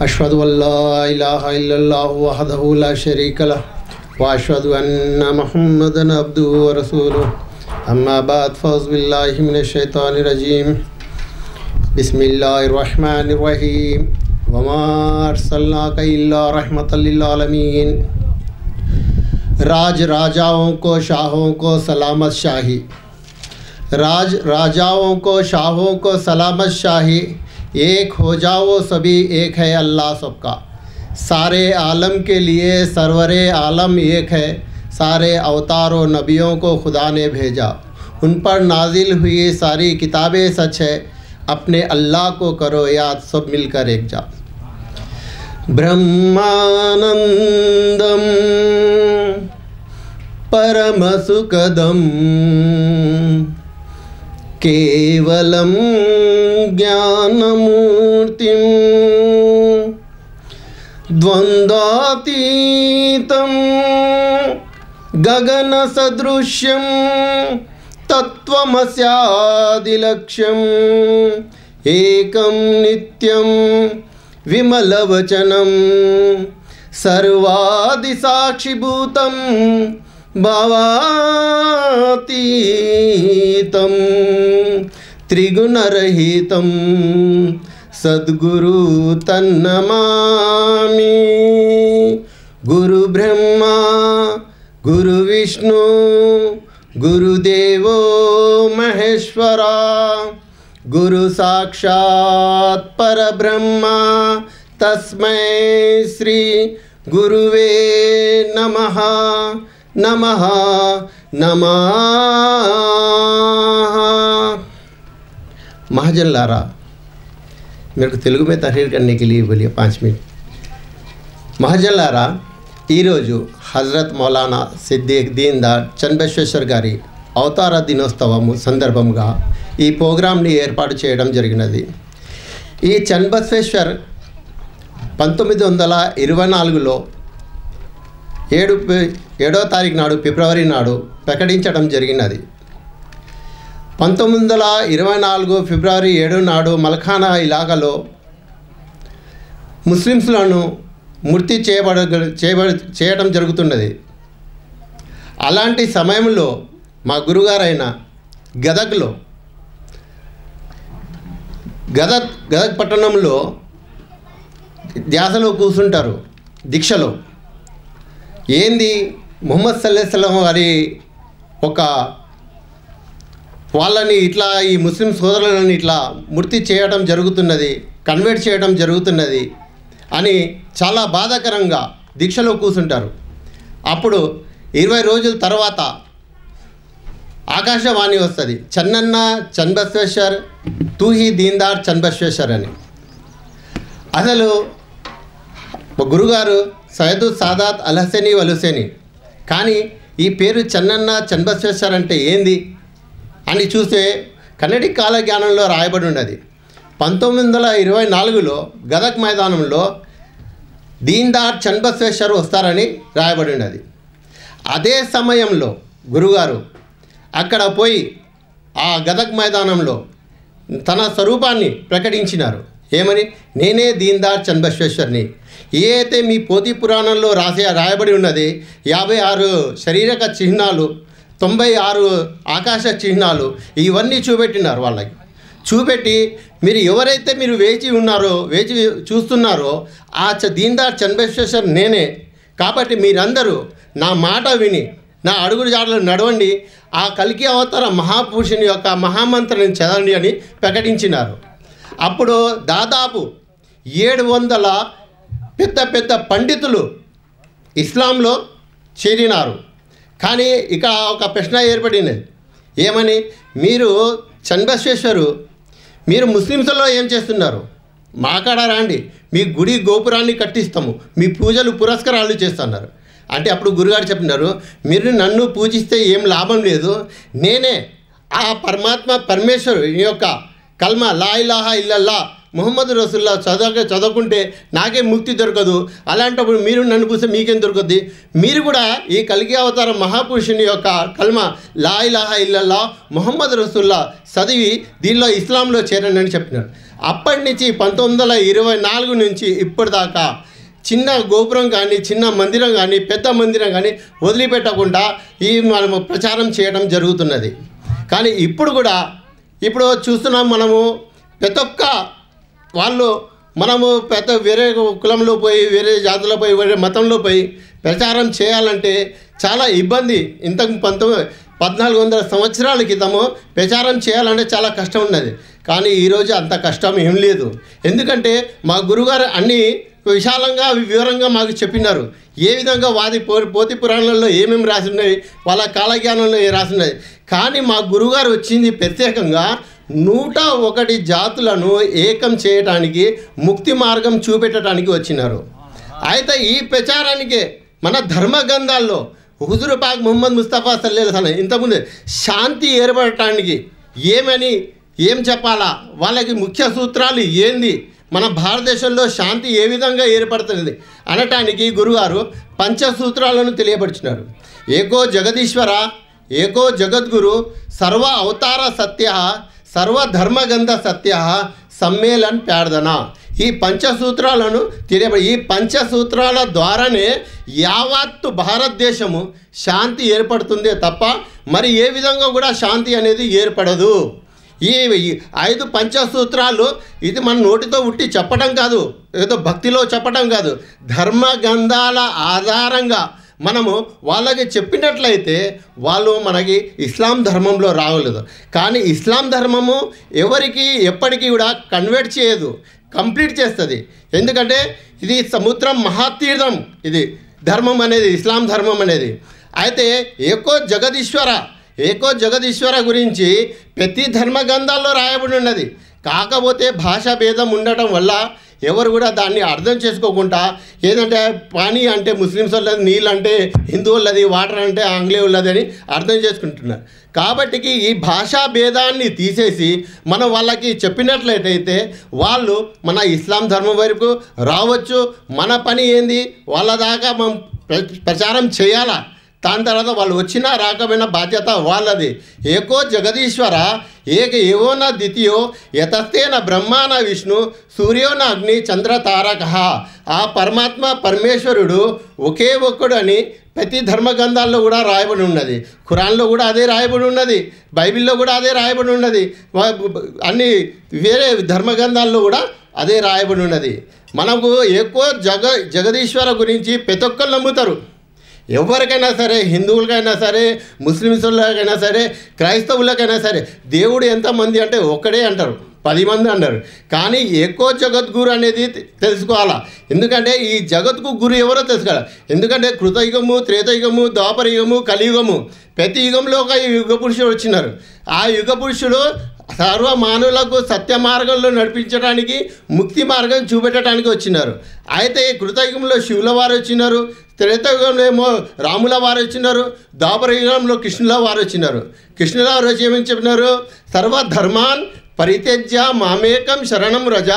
अशहदु अल्ला इलाहा इल्लल्लाहु वहदहु ला शरीका लह व अशहदु अन्ना मुहम्मदन अब्दुहु व रसूलुहु अम्मा बाद फ़ौज़ु बिल्लाहि मिनश शैतानिर रजीम बिस्मिल्लाहिर रहमानिर रहीम वमा अर्सलनाका इल्ला रहमतल लिल आलमीन। राज राजाओं को शाहों को सलामत शाही, राज राजाओं को शाहों को सलामत शाही। एक हो जाओ सभी एक है अल्लाह सबका, सारे आलम के लिए सरवरे आलम एक है। सारे अवतारों नबियों को खुदा ने भेजा, उन पर नाजिल हुई सारी किताबें सच है। अपने अल्लाह को करो याद सब मिलकर एक जा। ब्रह्मानंदम परम सुखदम केवलम ज्ञानमूर्तिं द्वंद्वातीतं गगनसदृश्यं तत्त्वमस्यादिलक्ष्यम् एकं नित्यं विमलवचनं सर्वादिसाक्षिभूतं भावातीतं त्रिगुणरहितं सद्गुरु तन्नमामि। गुरु ब्रह्मा गुरु विष्णु गुरुदेवो महेश्वरा, गुरु साक्षात् परब्रह्मा तस्मै श्री गुरुवे नमः नमः नमः। महाजनलारा, मेरे को तेलुगु में तहरीर करने के लिए बोलिए 5 मिनट। महाजनलारा, ఈరోజు హజరత్ మౌలానా సిద్దిక్ దీన్దార్ చన్నబసవేశ్వర్ గారి అవతార దినోత్సవము సందర్భంగా ఈ ప్రోగ్రాంని ఏర్పాటు చేయడం జరిగినది. ఈ చన్నబసవేశ్వర్ 1924లో 7వ తారీఖు నాడు ఫిబ్రవరి నాడు ప్రకటించడం జరిగినది. 1924 ఫిబ్రవరి 7 నాడు మల్ఖానా ఇలాకాలో ముస్లిమ్స్లను మృతి చేయడం జరుగుతున్నది. అలాంటి సమయంలో మా గురుగారైన గదగ్లో గదగ్ పట్టణంలో ధ్యాసలో కూర్చుంటారు దీక్షలో. ఏంది ముహమ్మద్ సల్లల్లాహు అలైహి వసల్లం వారి ఒక వాళ్ళని ఇట్లా ఈ ముస్లిం సోదరులను ఇట్లా మృతి చేయడం జరుగుతున్నది, కన్వర్ట్ చేయడం జరుగుతున్నది అని చాలా బాధాకరంగా దీక్షలో కూర్చుంటారు. అప్పుడు 20 రోజుల తర్వాత ఆకాశవాణి వస్తుంది, చన్నన్న చన్నబసవేశ్వర్ తూహి దీన్దార్ చన్నబసవేశ్వర్ అని. అసలు మా గురుగారు సయ్యదు సాదాత్ అల్ హసనీ వల్ హుసేనీ, కానీ ఈ పేరు చన్నన్న చన్నబసవేశ్వర్ అంటే ఏంది అని చూస్తే కన్నడి కాలజ్ఞానంలో రాయబడి ఉన్నది. 1924లో గదగ్ మైదానంలో దీన్దార్ చన్నబసవేశ్వర్ వస్తారని రాయబడి ఉన్నది. అదే సమయంలో గురుగారు అక్కడ పోయి ఆ గదగ్ మైదానంలో తన స్వరూపాన్ని ప్రకటించినారు. ఏమని? నేనే దీన్దార్ చన్నబసవేశ్వర్ని. ఏ అయితే మీ పోతి పురాణంలో రాయబడి ఉన్నది 56 శరీరక చిహ్నాలు, 96 ఆకాశ చిహ్నాలు, ఇవన్నీ చూపెట్టినారు వాళ్ళకి. చూపెట్టి మీరు ఎవరైతే మీరు వేచి చూస్తున్నారో ఆ దీన్దార్ చన్నబసవేశ్వర్ నేనే. కాబట్టి మీరందరూ నా మాట విని నా అడుగుడు జాడలు నడవండి, ఆ కల్కి అవతార మహాపురుషుని యొక్క మహామంత్రాన్ని చదవండి అని ప్రకటించినారు. అప్పుడు దాదాపు 700 పెద్ద పెద్ద పండితులు ఇస్లాంలో చేరినారు. కానీ ఇక ఒక ప్రశ్న ఏర్పడినది. ఏమని? మీరు చన్నబసవేశ్వరు, మీరు ముస్లిమ్స్లో ఏం చేస్తున్నారు? మాకాడ రండి, మీ గుడి గోపురాన్ని కట్టిస్తాము, మీ పూజలు పురస్కారాలు చేస్తున్నారు అంటే అప్పుడు గురుగారు చెప్పినారు, మీరు నన్ను పూజిస్తే ఏం లాభం లేదు, నేనే ఆ పరమేశ్వరుని యొక్క కల్మా లా ఇలాహా ఇల్లల్లా ముహమ్మద్ రసూలుల్లాహ్ చదవకుంటే నాకే ముక్తి దొరకదు. అలాంటప్పుడు మీరు నన్ను పూస్తే మీకేం దొరకద్ది? మీరు కూడా ఈ కల్కి అవతార మహాపురుషుని యొక్క కల్మా లా ఇలాహా ఇల్లల్లా ముహమ్మద్ రసూలుల్లాహ్ చదివి దీనిలో ఇస్లాంలో చేరండి అని చెప్పినారు. అప్పటి నుంచి 1924 నుంచి ఇప్పటిదాకా చిన్న గోపురం కానీ చిన్న మందిరం కానీ పెద్ద మందిరం కానీ వదిలిపెట్టకుండా ఈ మనము ప్రచారం చేయడం జరుగుతున్నది. కానీ ఇప్పుడు కూడా ఇప్పుడు చూస్తున్నాం మనము ప్రతి ఒక్క వాళ్ళు మనము వేరే కులంలో పోయి వేరే జాతుల్లో పోయి వేరే మతంలో పోయి ప్రచారం చేయాలంటే చాలా ఇబ్బంది. ఇంతకు 1400 సంవత్సరాల క్రితము ప్రచారం చేయాలంటే చాలా కష్టం ఉన్నది. కానీ ఈరోజు అంత కష్టం ఏం లేదు. ఎందుకంటే మా గురుగారు అన్నీ విశాలంగా వివరంగా మాకు చెప్పినారు. ఏ విధంగా పోతి పురాణాలలో ఏమేమి రాసిన్నాయి, వాళ్ళ కాలజ్ఞానంలో రాసిన్నాయి. కానీ మా గురుగారు వచ్చింది ప్రత్యేకంగా 101 జాతులను ఏకం చేయటానికి, ముక్తి మార్గం చూపెట్టడానికి వచ్చినారు. అయితే ఈ ప్రచారానికే మన ధర్మగ్రంథాల్లో హుజూర్ పాక్ ముహమ్మద్ ముస్తఫా సల్లల్లాహు అలైహి వసల్లం ఇంతకుముందు శాంతి ఏర్పడటానికి ఏం చెప్పాలా, వాళ్ళకి ముఖ్య సూత్రాలు ఏంది, మన భారతదేశంలో శాంతి ఏ విధంగా ఏర్పడుతుంది అనటానికి గురుగారు పంచసూత్రాలను తెలియపరిచినారు. ఏకో జగదీశ్వర, ఏకో జగద్గురు, సర్వ అవతార సత్య, సర్వధర్మగంధ సత్య, సమ్మేళన్ ప్రార్థన. ఈ పంచసూత్రాలను ఈ పంచసూత్రాల ద్వారానే యావత్తు భారతదేశము శాంతి ఏర్పడుతుందే తప్ప మరి ఏ విధంగా కూడా శాంతి అనేది ఏర్పడదు. ఈ 5 పంచసూత్రాలు ఇది మన నోటితో ఉట్టి చెప్పడం కాదు, ఏదో భక్తిలో చెప్పడం కాదు, ధర్మగ్రంథాల ఆధారంగా మనము వాళ్ళకి చెప్పినట్లయితే వాళ్ళు మనకి ఇస్లాం ధర్మంలో రాగలదు. కానీ ఇస్లాం ధర్మము ఎవరికి ఎప్పటికీ కూడా కన్వర్ట్ చేయదు, కంప్లీట్ చేస్తుంది. ఎందుకంటే ఇది సముద్రం మహాతీర్థం, ఇది ధర్మం అనేది, ఇస్లాం ధర్మం అనేది. అయితే ఏకో జగదీశ్వర గురించి ప్రతి ధర్మగ్రంథాల్లో రాయబడి ఉన్నది. కాకపోతే భాషా భేదం ఉండటం వల్ల ఎవరు కూడా దాన్ని అర్థం చేసుకోకుండా ఏదంటే పానీ అంటే ముస్లిమ్స్ వాళ్ళది, నీళ్ళు అంటే హిందువులది, వాటర్ అంటే ఆంగ్లేయులది అని అర్థం చేసుకుంటున్నారు. కాబట్టి ఈ భాషా భేదాన్ని తీసేసి మనం వాళ్ళకి చెప్పినట్లయితే వాళ్ళు మన ఇస్లాం ధర్మం వైపు రావచ్చు. మన పని ఏంది, వాళ్ళ దాకా మనం ప్రచారం చేయాలా. దాని తర్వాత వాళ్ళు వచ్చినా రాకపోయినా బాధ్యత వాళ్ళది. ఏకో జగదీశ్వర, ఏవో నా ద్వితీయో, యతస్థేన బ్రహ్మాన విష్ణు, సూర్యోన అగ్ని చంద్ర తారక. ఆ పరమాత్మ పరమేశ్వరుడు ఒకే ఒక్కడు అని ప్రతి ధర్మగ్రంథాల్లో కూడా రాయబడి ఉన్నది. ఖురాన్లో కూడా అదే రాయబడి ఉన్నది, బైబిల్లో కూడా అదే రాయబడి ఉన్నది, అన్ని వేరే ధర్మగ్రంథాల్లో కూడా అదే రాయబడి ఉన్నది. మనకు ఎక్కువ జగదీశ్వర గురించి ప్రతి ఒక్కరు నమ్ముతారు. ఎవరికైనా సరే, హిందువులకైనా సరే, ముస్లిమ్స్లకైనా సరే, క్రైస్తవులకైనా సరే, దేవుడు ఎంతమంది అంటే ఒక్కడే అంటారు, 10 మంది అన్నారు. కానీ ఎక్కువ జగద్గురు అనేది తెలుసుకోవాలా. ఎందుకంటే ఈ జగత్కు గురు ఎవరో తెలుసుకోవాలి. ఎందుకంటే కృతయుగము, త్రేతయుగము, ద్వాపరయుగము, కలియుగము, ప్రతి యుగంలో ఒక యుగ పురుషుడు వచ్చినారు. ఆ యుగ పురుషుడు సర్వ మానవులకు సత్య మార్గంలో నడిపించడానికి, ముక్తి మార్గం చూపెట్టడానికి వచ్చినారు. అయితే కృతయుగంలో శివుల వారు వచ్చినారు, త్రేతయుగంలో ఏమో రాముల వారు వచ్చినారు, ద్వాపరయుగంలో కృష్ణుల వారు వచ్చినారు. కృష్ణుల వారు వచ్చి ఏమని చెప్పినారు, సర్వధర్మాన్ పరిత్యజ్య మామేకం శరణం రజ,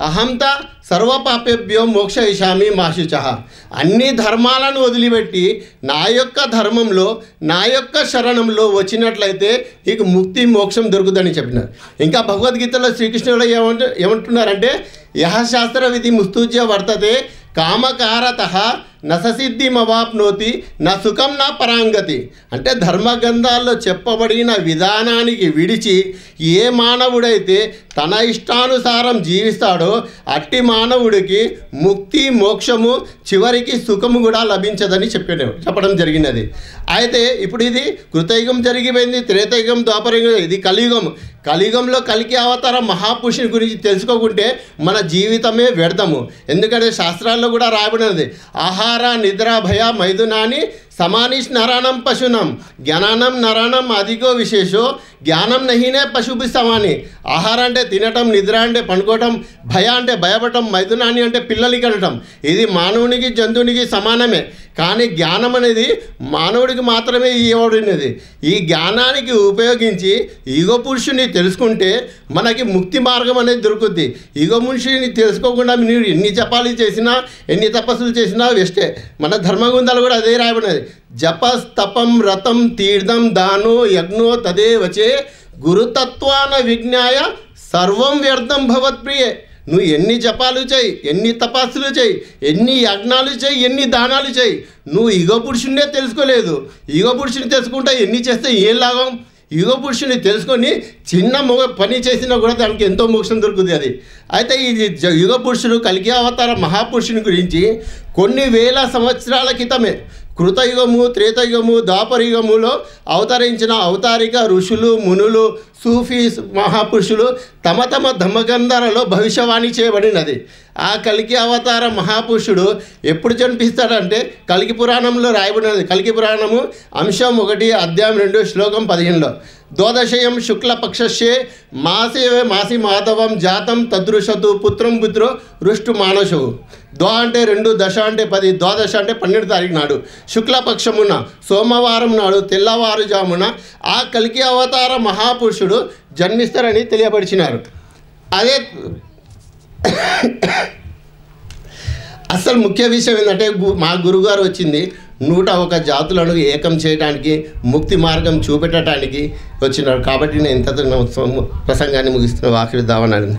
అహంత సర్వపాపేభ్యో మోక్షయిషామి మాశుచ. అన్ని ధర్మాలను వదిలిపెట్టి నా యొక్క ధర్మంలో, నా యొక్క శరణంలో వచ్చినట్లయితే నీకు ముక్తి మోక్షం దొరుకుతుందని చెప్పినారు. ఇంకా భగవద్గీతలో శ్రీకృష్ణుడు ఏమంటున్నారంటే, యహ శాస్త్ర విధి ముస్తూజ్య వర్తతే కామకారత నససిద్ధిమవాప్నోతి నా సుఖం నా పరాంగతి. అంటే ధర్మగ్రంథాల్లో చెప్పబడిన విధానానికి విడిచి ఏ మానవుడైతే తన ఇష్టానుసారం జీవిస్తాడో అట్టి మానవుడికి ముక్తి మోక్షము, చివరికి సుఖము కూడా లభించదని చెప్పడం జరిగినది. అయితే ఇప్పుడు ఇది కృతయుగం జరిగిపోయింది, త్రేతయుగం, ద్వాపరయుగం, ఇది కలియుగం. కలియుగంలో కలికి అవతార మహాపురుషుని గురించి తెలుసుకోకుంటే మన జీవితమే వ్యర్థము. ఎందుకంటే శాస్త్రాల్లో కూడా రాయబడినది, ఆహార నిద్ర భయ మైథునాని సమానిష్ నరాణం పశునం, జ్ఞానం నరాణం అధికో విశేషో, జ్ఞానం నహీనే పశుభి సమాని. ఆహారం అంటే తినటం, నిద్ర అంటే పండుకోవటం, భయ అంటే భయపడటం, మైథునాన్ని అంటే పిల్లలకి అనటం, ఇది మానవునికి జంతువునికి సమానమే. కానీ జ్ఞానం అనేది మానవుడికి మాత్రమే ఇవ్వబడినది. ఈ జ్ఞానానికి ఉపయోగించి యుగ పురుషుని తెలుసుకుంటే మనకి ముక్తి మార్గం అనేది దొరుకుద్ది. యుగ పురుషుని తెలుసుకోకుండా మీరు ఎన్ని జపాలు చేసినా, ఎన్ని తపస్సులు చేసినా వేస్టే. మన ధర్మగ్రంథాలు కూడా అదే రాయబడినది, జపస్తపం రతం తీర్థం దానో యజ్ఞో తదే వచే గురుతత్వాన విజ్ఞాయ సర్వం వ్యర్థం భవత్ప్రియే. నువ్వు ఎన్ని జపాలు చేయి, ఎన్ని తపస్సులు చేయి, ఎన్ని యజ్ఞాలు చేయి, ఎన్ని దానాలు చేయి, నువ్వు యుగ పురుషుడినే తెలుసుకోలేదు. యుగ పురుషుని తెలుసుకుంటే ఎన్ని చేస్తే ఏం లాభం? యుగ పురుషుని తెలుసుకొని చిన్న పని చేసినా కూడా దానికి ఎంతో మోక్షం దొరుకుతుంది. అది అయితే ఈ యుగ పురుషుడు కల్కి అవతార మహాపురుషుని గురించి కొన్ని వేల సంవత్సరాల క్రితమే కృతయుగము, త్రేతయుగము, ద్వాపరయుగములో అవతరించిన అవతారిక ఋషులు, మునులు, సూఫీస్ మహాపురుషులు తమ తమ ధమ్మగంధాలలో భవిష్యవాణి చేయబడినది. ఆ కల్కి అవతార మహాపురుషుడు ఎప్పుడు జన్మిస్తాడంటే కల్కి పురాణంలో రాయబడినది. కల్కి పురాణము అంశం 1 అధ్యాయం 2 శ్లోకం 15లో ద్వాదశయం శుక్లపక్షస్యే మాసే మాసి మాధవం జాతం తదృశతు పుత్రం పుత్రో రుష్టు మానసవు. ద్వా అంటే 2, దశ అంటే 10, ద్వాదశ అంటే 12 తారీఖు నాడు శుక్లపక్షమున సోమవారం నాడు తెల్లవారుజామున ఆ కల్కి అవతార మహాపురుషుడు జన్మిస్తారని తెలియపరిచినారు. అదే అసలు ముఖ్య విషయం ఏంటంటే మా గురుగారు వచ్చింది 101 జాతులను ఏకం చేయడానికి, ముక్తి మార్గం చూపెట్టడానికి వచ్చినారు. కాబట్టి నేను ఇంతతో ప్రసంగాన్ని ముగిస్తున్న ఆఖరి దావనాన్ని